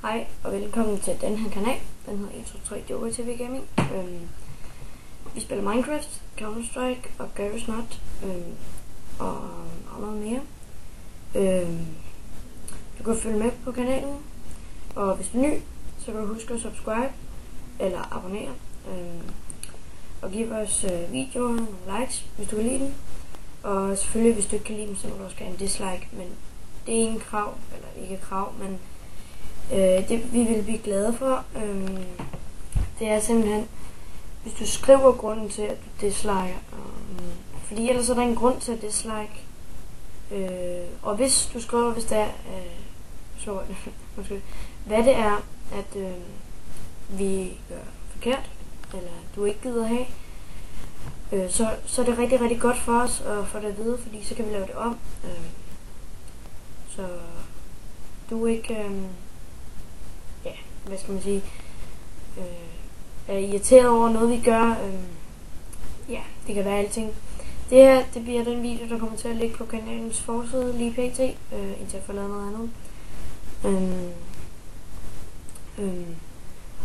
Hej og velkommen til den her kanal. Den hedder 123 Joker TV Gaming. Vi spiller Minecraft, Counter-Strike og Garry's Mod og noget mere. Du kan følge med på kanalen, og hvis du er ny, så kan du huske at subscribe eller abonnere og give os videoer nogle likes, hvis du kan lide den. Og selvfølgelig, hvis du ikke kan lide dem, så må du også gerne en dislike, men det er ingen krav, eller ikke krav, men det vi vil blive glade for, det er simpelthen, hvis du skriver grunden til, at du disliker, fordi ellers er der ingen grund til at dislike, og hvis du skriver, hvis det er, hvad det er, at vi gør forkert, eller du ikke gider have, så er det rigtig, rigtig godt for os at få det at vide, fordi så kan vi lave det om, så du ikke, hvad skal man sige, er irriteret over noget vi gør. Det kan være alting. Det her, det bliver den video, der kommer til at ligge på kanalens forside lige pt, indtil jeg får lavet noget andet.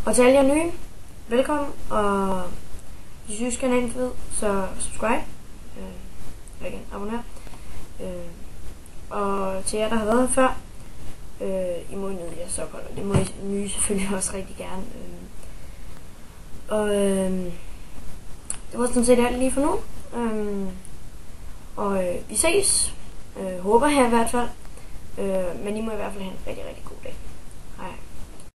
Og til alle jer nye, velkommen, og hvis I synes kanalen er fed, så subscribe, eller igen, abonner. Og til jer, der har været her før, I må nyde jeres ophold, og det må I nye selvfølgelig også rigtig gerne. Det var sådan set alt lige for nu. Vi ses. Håber jeg i hvert fald. Men I må i hvert fald have en rigtig, rigtig god dag.